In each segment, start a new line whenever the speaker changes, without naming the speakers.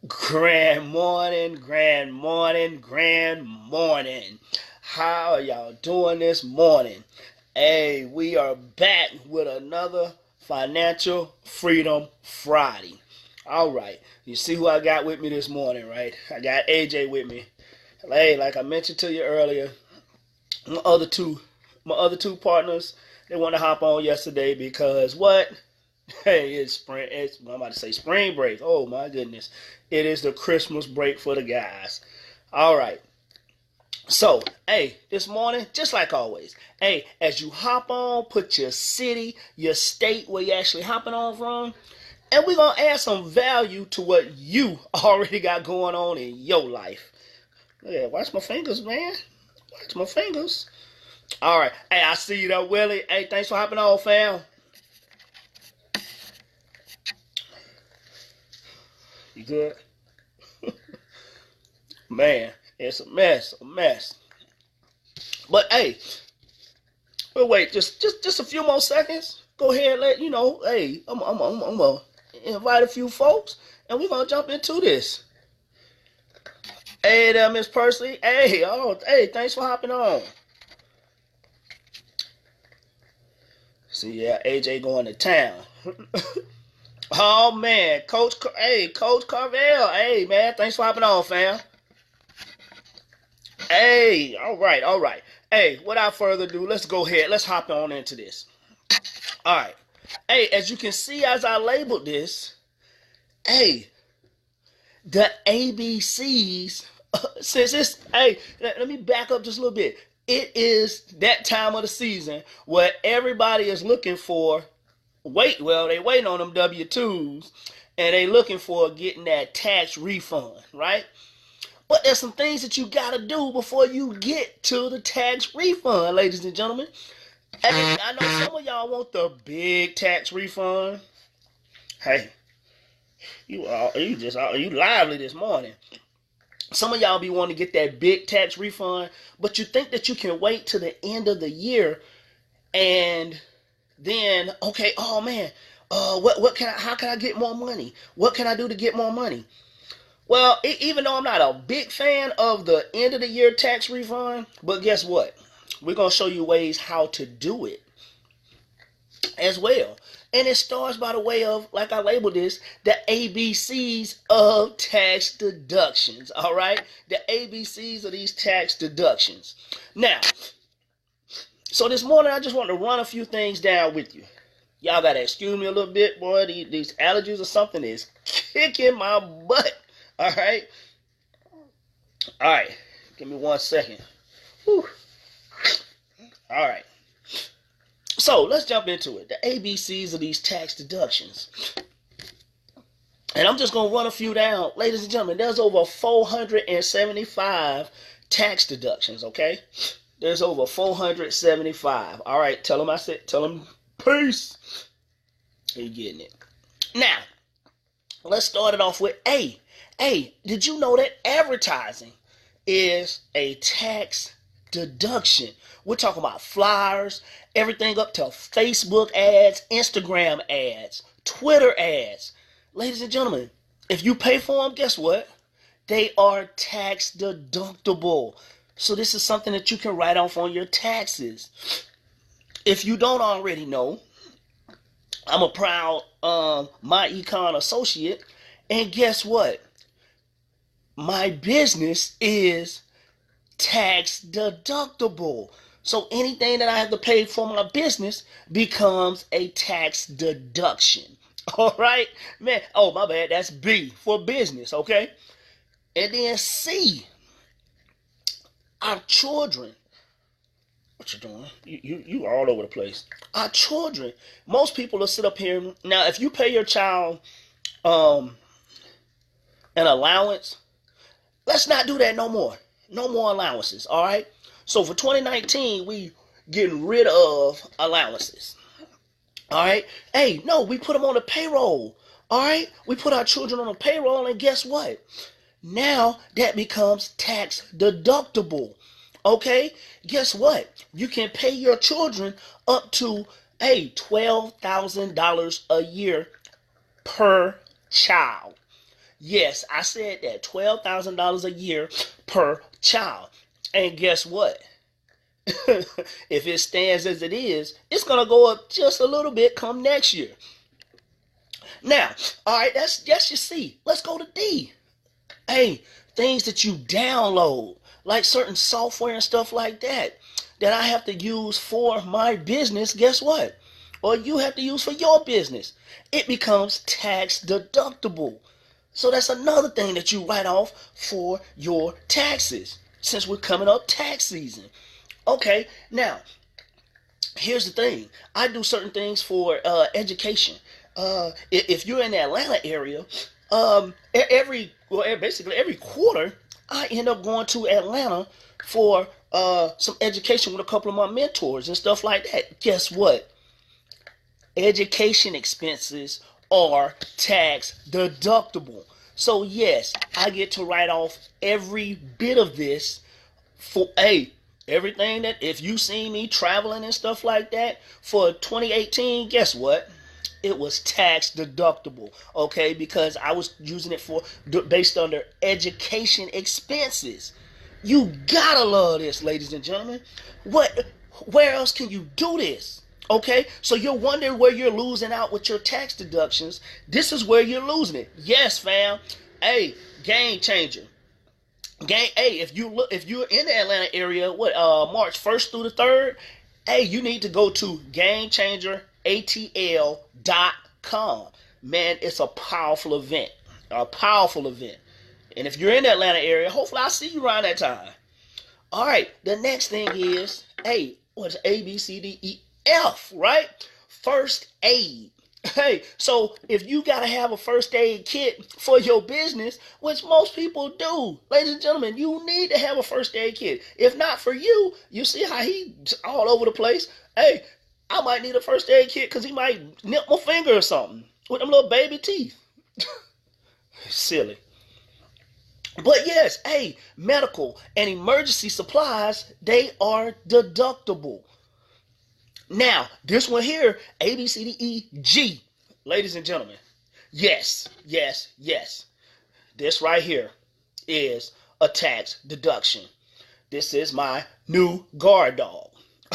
Grand morning, grand morning, grand morning. How are y'all doing this morning? Hey, we are back with another Financial Freedom Friday. All right, you see who I got with me this morning, right? I got AJ with me. Hey, like I mentioned to you earlier, my other two, my other two partners, they want to hop on yesterday because what? Hey, it's spring. I'm about to say spring break. Oh my goodness, it is the Christmas break for the guys. All right. So, hey, this morning, just like always, hey, as you hop on, put your city, your state where you actually hopping on from, and we're gonna add some value to what you already got going on in your life. Yeah, watch my fingers, man. Watch my fingers. All right. Hey, I see you there, Willie. Hey, thanks for hopping on, fam. You good? Man, it's a mess, a mess. But hey, we'll wait just a few more seconds. Go ahead, let you know. Hey, I'm gonna invite a few folks, and we're gonna jump into this. Hey there, Miss Percy. Hey, oh, hey, thanks for hopping on. See, yeah, AJ going to town. Oh man, hey, Coach Carvel. Hey man, thanks for hopping on, fam. Hey, all right, all right. Hey, without further ado, let's go ahead. Let's hop on into this. All right. Hey, as you can see, as I labeled this, hey, the ABCs. Since it's hey, let me back up just a little bit. It is that time of the season where everybody is looking for they waiting on them W-2s and they looking for getting that tax refund, right? But there's some things that you gotta do before you get to the tax refund, ladies and gentlemen. Hey, I know some of y'all want the big tax refund. Hey, you lively this morning. Some of y'all be wanting to get that big tax refund, but you think that you can wait to the end of the year and then okay, oh man, what can I? How can I get more money? What can I do to get more money? Well, even though I'm not a big fan of the end of the year tax refund, but guess what? We're gonna show you ways how to do it as well. And it starts by the way of, like I labeled this, the ABCs of tax deductions. All right? The ABCs of these tax deductions. Now, so this morning I just want to run a few things down with you. Y'all gotta excuse me a little bit, boy. These allergies or something is kicking my butt. All right? All right. Give me 1 second. Whew. All right. So let's jump into it. The ABCs of these tax deductions. And I'm just going to run a few down. Ladies and gentlemen, there's over 475 tax deductions, okay? There's over 475. All right, tell them peace. Are you getting it? Now, let's start it off with A. A, did you know that advertising is a tax deduction? We're talking about flyers, everything up to Facebook ads, Instagram ads, Twitter ads. Ladies and gentlemen, if you pay for them, guess what? They are tax deductible. So this is something that you can write off on your taxes. If you don't already know, I'm a proud my econ associate, and guess what? My business is tax deductible. So anything that I have to pay for my business becomes a tax deduction. All right, man. Oh, my bad. That's B for business, okay? And then C, our children. What you doing? You all over the place. Our children. Most people will sit up here. Now, if you pay your child um an allowance, let's not do that no more. No more allowances, all right? So for 2019, we getting rid of allowances. All right? Hey, no, we put them on the payroll. All right? We put our children on the payroll, and guess what? Now that becomes tax deductible. Okay? Guess what? You can pay your children up to $12,000 a year per child. Yes, I said that. $12,000 a year per child. And guess what? If it stands as it is, it's gonna go up just a little bit come next year. Now, all right, that's your C. Let's go to D. Hey, things that you download, like certain software and stuff like that, that I have to use for my business. Guess what? Or you have to use for your business. It becomes tax deductible. So that's another thing that you write off for your taxes, since we're coming up tax season. Okay, now here's the thing. I do certain things for education. If you're in the Atlanta area, basically every quarter, I end up going to Atlanta for some education with a couple of my mentors and stuff like that. Guess what? Education expenses are tax deductible. So yes, I get to write off every bit of this for everything that, if you see me traveling and stuff like that for 2018, guess what? It was tax deductible, okay? Because I was using it for based under education expenses. You gotta love this, ladies and gentlemen. Where else can you do this? Okay, so you're wondering where you're losing out with your tax deductions. This is where you're losing it. Yes, fam. Hey, game changer. Hey, if you're in the Atlanta area, March 1st through the 3rd, hey, you need to go to GameChangerATL.com. Man, it's a powerful event. A powerful event. And if you're in the Atlanta area, hopefully I'll see you around that time. All right, the next thing is, hey, what's A, B, C, D, E, F, right? First aid. Hey, so if you got to have a first aid kit for your business, which most people do, ladies and gentlemen, you need to have a first aid kit. If not for you, you see how he's all over the place. Hey, I might need a first aid kit because he might nip my finger or something with them little baby teeth. Silly. But yes, hey, medical and emergency supplies, they are deductible. Now, this one here, A, B, C, D, E, G, ladies and gentlemen, yes. This right here is a tax deduction. This is my new guard dog.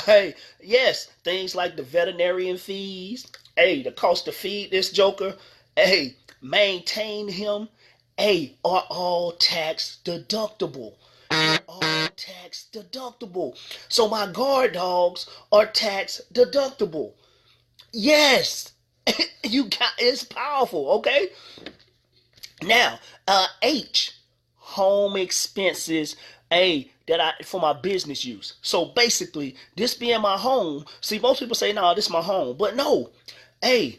Hey, yes, things like the veterinarian fees, hey, the cost to feed this joker, hey, maintain him, hey, are all tax deductible. They're all tax deductible. So my guard dogs are tax deductible. Yes. It's powerful, okay? Now, H, home expenses, for my business use. So basically, this being my home, see, most people say, no, this is my home. But no, this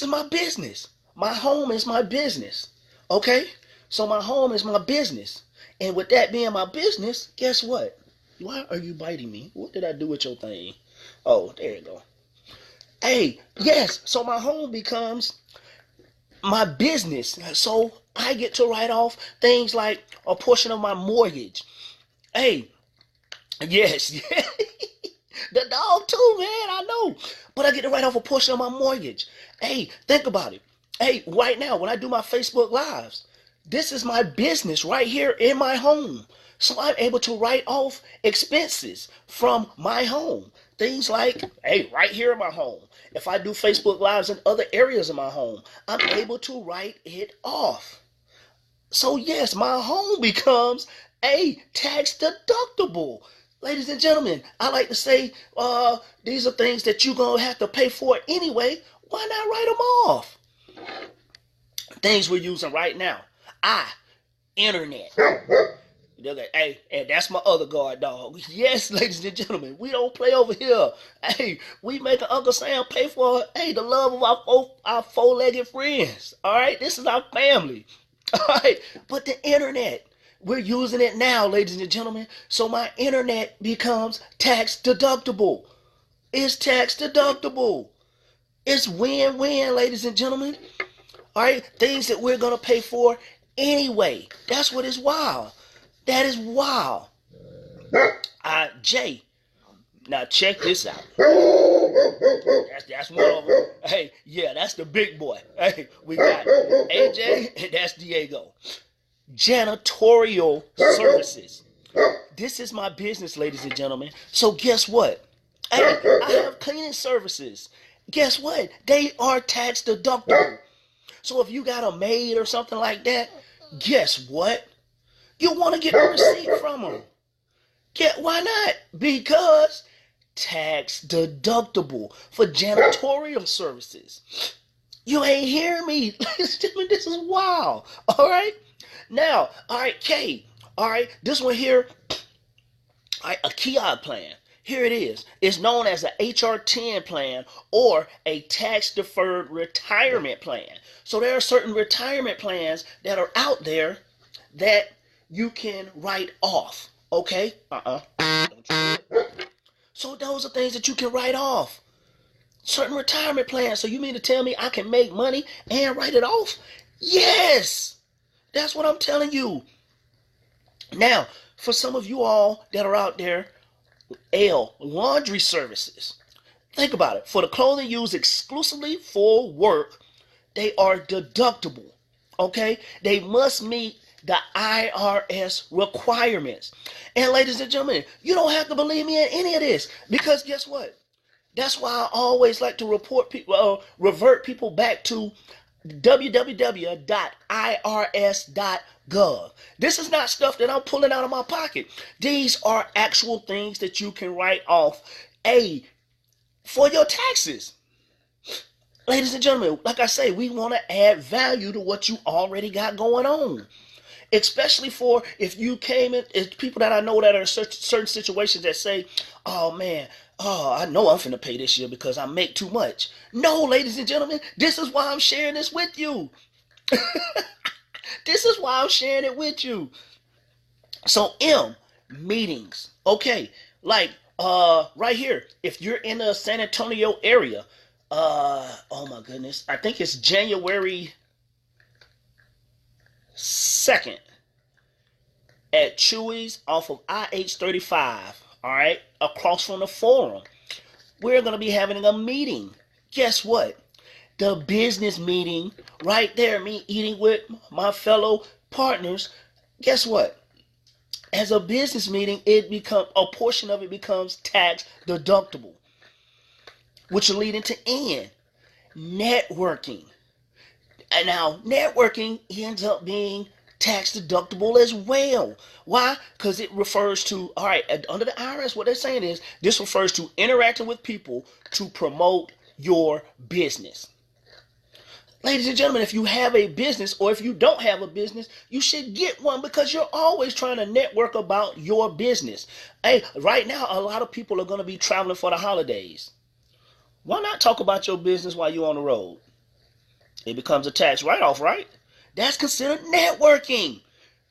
is my business. My home is my business. Okay? So my home is my business. And with that being my business, guess what? Why are you biting me? What did I do with your thing? Oh, there you go. Hey, yes, so my home becomes my business. So I get to write off things like a portion of my mortgage. Hey, yes, the dog too, man, I know. But I get to write off a portion of my mortgage. Hey, think about it. Hey, right now, when I do my Facebook Lives, this is my business right here in my home. So I'm able to write off expenses from my home. Things like, hey, right here in my home. If I do Facebook Lives in other areas of my home, I'm able to write it off. So yes, my home becomes a tax deductible. Ladies and gentlemen, I like to say these are things that you're going to have to pay for anyway. Why not write them off? Things we're using right now. Internet. Hey, and that's my other guard dog. Yes, ladies and gentlemen, we don't play over here. Hey, we make Uncle Sam pay for, the love of our four-legged friends. All right, this is our family. All right, but the internet, we're using it now, ladies and gentlemen. So my internet becomes tax deductible. It's tax deductible. It's win-win, ladies and gentlemen. All right, things that we're gonna pay for anyway. That's what is wild. That is wild. J. Now check this out. That's one of them. Hey, yeah, that's the big boy. Hey, we got AJ, and that's Diego. Janitorial services. This is my business, ladies and gentlemen. So guess what? Hey, I have cleaning services. Guess what? They are tax deductible. So if you got a maid or something like that, guess what? You want to get a receipt from them. Why not? Because tax deductible for janitorial services. You ain't hearing me. This is wild. All right. Now, all right, K. All right, this one here. All right, a KIOD plan. Here it is. It's known as a HR-10 plan or a tax-deferred retirement plan. So there are certain retirement plans that are out there that you can write off. Okay? So those are things that you can write off. Certain retirement plans. So you mean to tell me I can make money and write it off? Yes! That's what I'm telling you. Now, for some of you all that are out there, laundry services. Think about it. For the clothing used exclusively for work, they are deductible. Okay? They must meet the IRS requirements. And ladies and gentlemen, you don't have to believe me in any of this, because guess what? That's why I always like to revert people back to www.irs.gov. This is not stuff that I'm pulling out of my pocket. These are actual things that you can write off for your taxes. Ladies and gentlemen, like I say, we want to add value to what you already got going on. Especially for if you came in, it's people that I know that are in certain situations that say, oh man, I know I'm finna pay this year because I make too much. No, ladies and gentlemen, this is why I'm sharing this with you. This is why I'm sharing it with you. So meetings. Okay, like right here, if you're in the San Antonio area, oh my goodness, I think it's January 2nd at Chewy's off of IH-35, all right, across from the Forum. We're going to be having a meeting. Guess what? The business meeting right there, me eating with my fellow partners. Guess what? As a business meeting, a portion of it becomes tax deductible, which will lead into networking. And now networking ends up being tax deductible as well. Why? Because it refers to, all right, under the IRS, what they're saying is this refers to interacting with people to promote your business. Ladies and gentlemen, if you have a business or if you don't have a business, you should get one, because you're always trying to network about your business. Hey, right now, a lot of people are going to be traveling for the holidays. Why not talk about your business while you're on the road? It becomes a tax write-off, right? That's considered networking.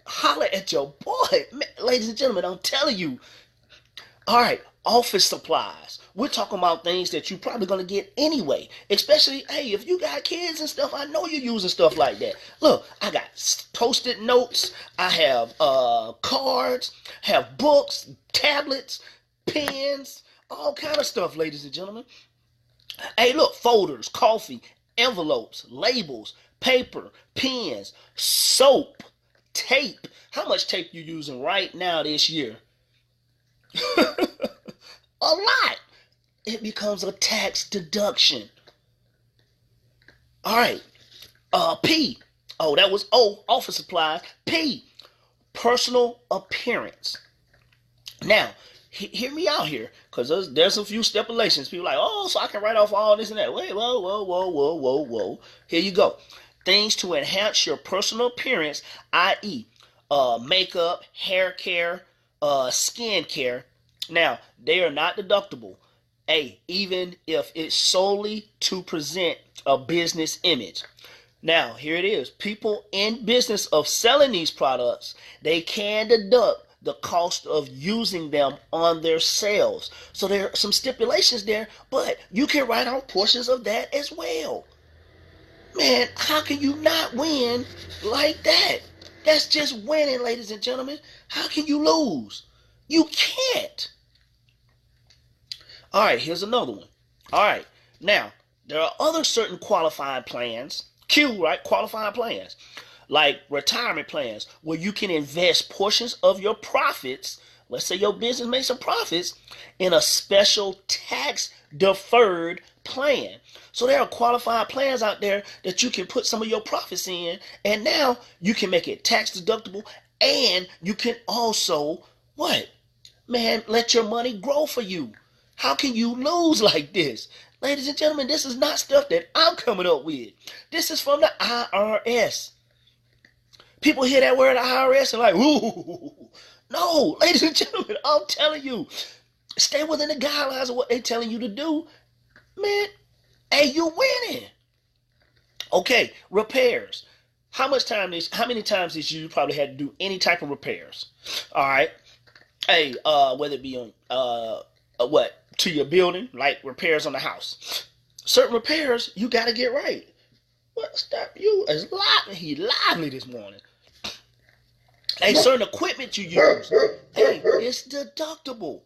Holler at your boy. Man, ladies and gentlemen, I'm telling you. All right, office supplies. We're talking about things that you're probably going to get anyway. Especially, hey, if you got kids and stuff, I know you're using stuff like that. Look, I got Post-it notes. I have cards, have books, tablets, pens, all kind of stuff, ladies and gentlemen. Hey, look, folders, coffee, envelopes, labels, paper, pens, soap, tape. How much tape you using right now this year? A lot. It becomes a tax deduction. All right. P. Oh, that was O, office supplies. P, personal appearance. Now, hear me out here, because there's a few stipulations. People are like, oh, so I can write off all this and that. Wait, whoa. Here you go. Things to enhance your personal appearance, i.e., makeup, hair care, skin care. Now, they are not deductible. Even if it's solely to present a business image. Now, here it is. People in business of selling these products, they can deduct the cost of using them on their sales. So there are some stipulations there, but you can write out portions of that as well. Man, how can you not win like that? That's just winning, ladies and gentlemen. How can you lose? You can't. All right, here's another one. All right, now there are other certain qualified plans, right? Qualified plans, like retirement plans, where you can invest portions of your profits. Let's say your business makes some profits in a special tax deferred plan. So there are qualified plans out there that you can put some of your profits in, and now you can make it tax deductible, and you can also what? Man, let your money grow for you. How can you lose like this? Ladies and gentlemen, this is not stuff that I'm coming up with. This is from the IRS. People hear that word IRS and like, ooh. No, ladies and gentlemen, I'm telling you, stay within the guidelines of what they're telling you to do. Man, hey, you winning. Okay, repairs. How many times did you probably had to do any type of repairs? All right. Hey, whether it be on what to your building, like repairs on the house. Certain repairs you gotta get right. What stop you is lively? He lively this morning. Hey, certain equipment you use. Hey, it's deductible.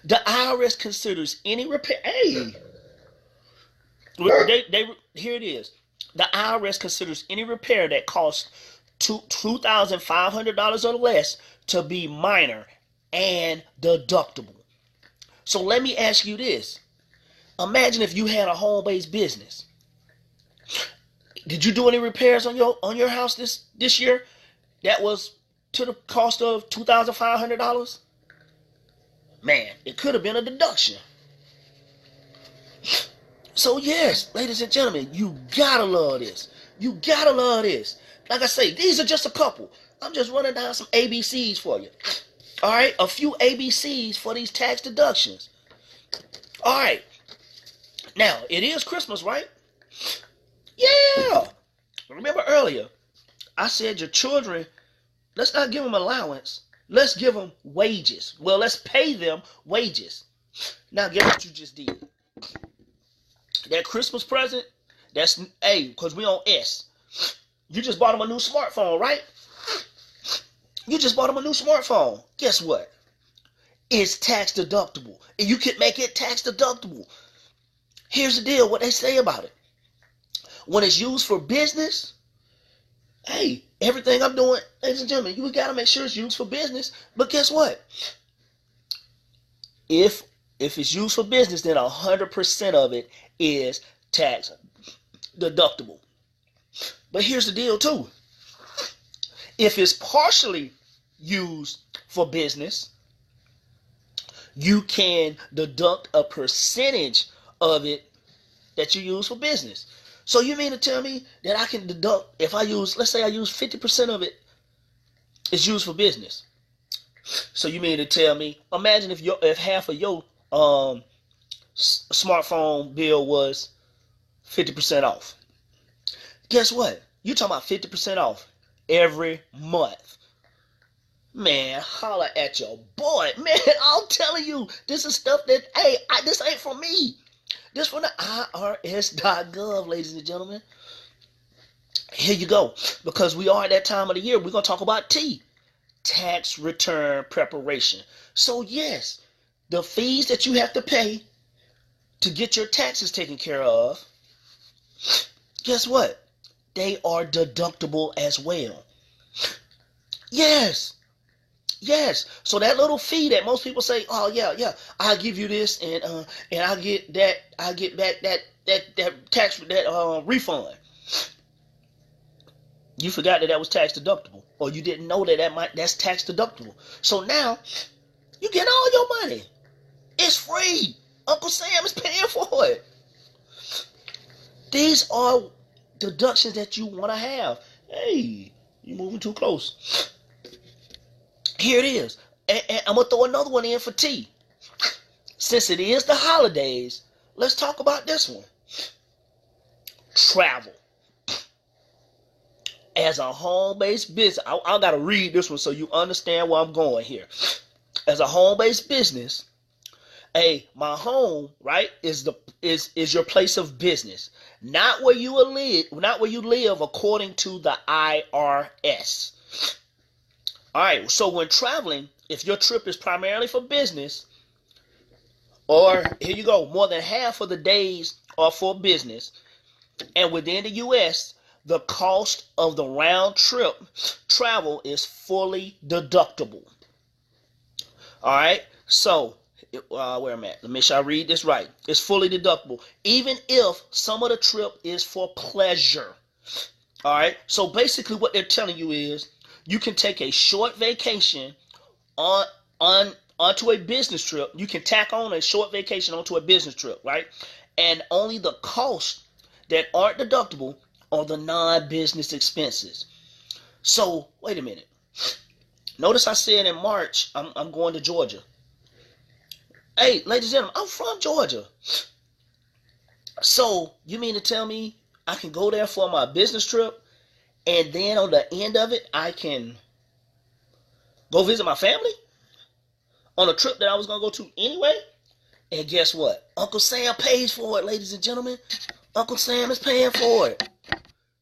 The IRS considers any repair. Hey, here it is. The IRS considers any repair that costs $2,500 or less to be minor and deductible. So let me ask you this. Imagine if you had a home-based business. Did you do any repairs on your house this year that was to the cost of $2,500? Man, it could have been a deduction. So yes, ladies and gentlemen, you gotta love this. You gotta love this. Like I say, these are just a couple. I'm just running down some ABCs for you. All right, a few ABCs for these tax deductions. All right, now it is Christmas, right? Yeah. Remember earlier, I said your children, let's not give them allowance. Let's give them wages. Well, let's pay them wages. Now, guess what you just did? That Christmas present, that's A, because we on S. You just bought them a new smartphone, right? You just bought them a new smartphone. Guess what? It's tax deductible. And you can make it tax deductible. Here's the deal, what they say about it. When it's used for business, hey, everything I'm doing, ladies and gentlemen, you got to make sure it's used for business. But guess what? If it's used for business, then 100% of it is tax deductible. But here's the deal too. If it's partially used for business, you can deduct a percentage of it that you use for business. So you mean to tell me that I can deduct, if I use, let's say I use 50% of it is used for business. So you mean to tell me, imagine if half of your smartphone bill was 50% off. Guess what? You're talking about 50% off every month. Man, holla at your boy. Man, I'm telling you, this is stuff that, hey, this ain't for me. This from the IRS.gov, ladies and gentlemen. Here you go. Because we are at that time of the year, we're going to talk about T. Tax return preparation. So yes, the fees that you have to pay to get your taxes taken care of, guess what? They are deductible as well. Yes. Yes. So that little fee that most people say, oh yeah, I'll give you this and I get that, I get back that tax refund. You forgot that was tax deductible, or you didn't know that's tax deductible. So now you get all your money. It's free. Uncle Sam is paying for it. These are deductions that you want to have. Hey, you're moving too close. Here it is. And I'm going to throw another one in for T. Since it is the holidays, let's talk about this one. Travel. As a home-based business, I got to read this one so you understand where I'm going here. As a home-based business, hey, my home, right, is your place of business, not where you live according to the IRS. All right, so when traveling, if your trip is primarily for business, Or here you go, more than half of the days are for business. And within the U.S., the cost of the round trip travel is fully deductible. All right. So where I'm at, let me make sure I read this right. It's fully deductible, even if some of the trip is for pleasure. All right. So basically, what they're telling you is you can take a short vacation on onto a business trip. You can tack on a short vacation onto a business trip, right? And only the costs that aren't deductible are the non-business expenses. So wait a minute. Notice I said in March I'm going to Georgia. Hey, ladies and gentlemen, I'm from Georgia. So you mean to tell me I can go there for my business trip, and then on the end of it, I can go visit my family on a trip that I was going to go to anyway? And guess what? Uncle Sam pays for it, ladies and gentlemen. Uncle Sam is paying for it.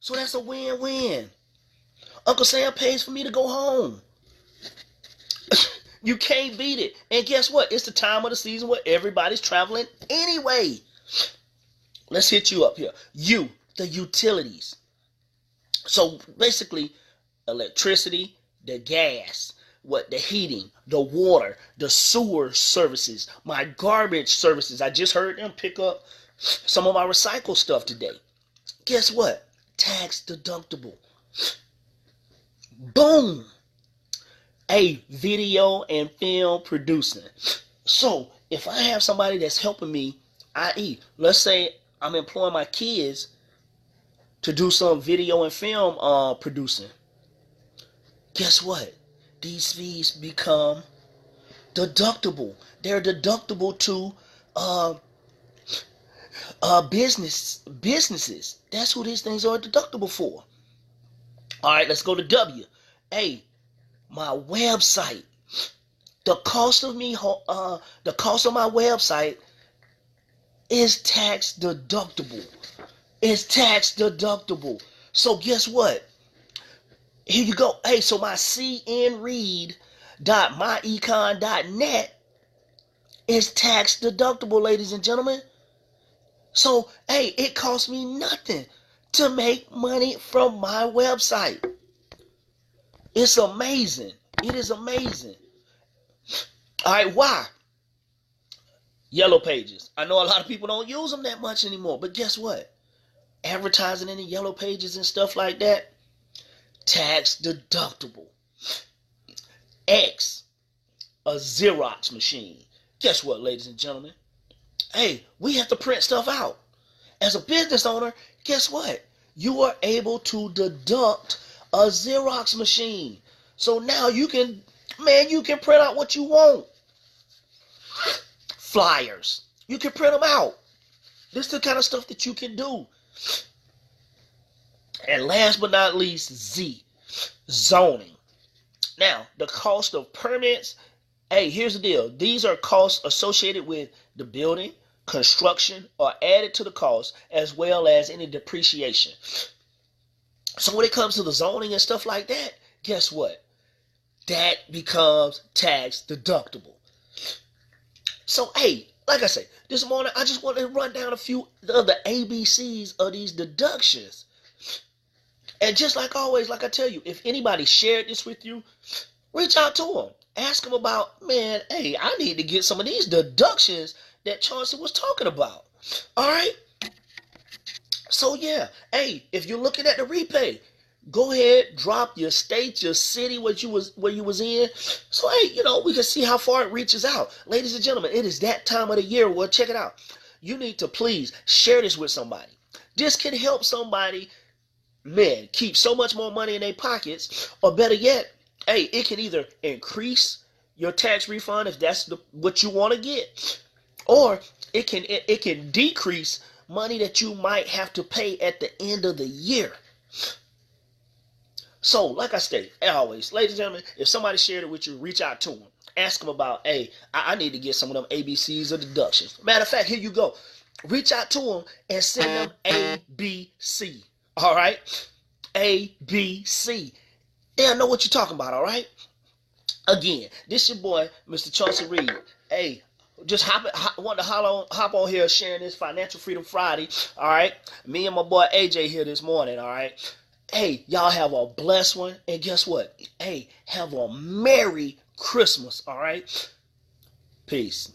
So that's a win-win. Uncle Sam pays for me to go home. You can't beat it. And guess what? It's the time of the season where everybody's traveling anyway. Let's hit you up here. The utilities. So basically, electricity, the gas, the heating, the water, the sewer services, my garbage services. I just heard them pick up some of my recycled stuff today. Guess what? Tax deductible. Boom. A video and film producing. So if I have somebody that's helping me, i.e., let's say I'm employing my kids to do some video and film producing, guess what? These fees become deductible. They're deductible to businesses. That's who these things are deductible for. All right, let's go to W. Hey, my website. The cost of my website is tax deductible. It's tax deductible. So guess what? Here you go. Hey, so my cnread.myecon.net is tax deductible, ladies and gentlemen. So, hey, it costs me nothing to make money from my website. It's amazing. It is amazing. All right, why? Yellow pages. I know a lot of people don't use them that much anymore, but guess what? Advertising in the yellow pages and stuff like that, tax deductible. X, a Xerox machine. Guess what, ladies and gentlemen? Hey, we have to print stuff out. As a business owner, guess what? You are able to deduct a Xerox machine. So now you can print out what you want. Flyers. You can print them out. This is the kind of stuff that you can do. And last but not least, Z, zoning. Now, the cost of permits. Hey, here's the deal. These are costs associated with the building, construction, or added to the cost, as well as any depreciation. So when it comes to the zoning and stuff like that, guess what? That becomes tax deductible. So, hey, like I say, this morning I just wanted to run down a few of the ABCs of these deductions. And just like always, like I tell you, if anybody shared this with you, reach out to them. Ask them about, man, hey, I need to get some of these deductions that Chauncey was talking about. All right? So, yeah. Hey, if you're looking at the repay, go ahead, drop your state, your city, where you was in. So, hey, we can see how far it reaches out. Ladies and gentlemen, it is that time of the year. Well, check it out. You need to please share this with somebody. This can help somebody, man, keep so much more money in their pockets, or better yet, hey, it can either increase your tax refund if that's what you want to get, or it can decrease money that you might have to pay at the end of the year. So, like I state, always, ladies and gentlemen, if somebody shared it with you, reach out to them. Ask them about, hey, I need to get some of them ABCs or deductions. Matter of fact, here you go. Reach out to them and send them ABC. All right? ABC. They'll know what you're talking about, all right? Again, this your boy, Mr. Chauncey Reed. Hey, just want to hop on here sharing this Financial Freedom Friday. All right, me and my boy AJ here this morning. All right, hey, y'all have a blessed one, and guess what? Hey, have a Merry Christmas. All right, peace.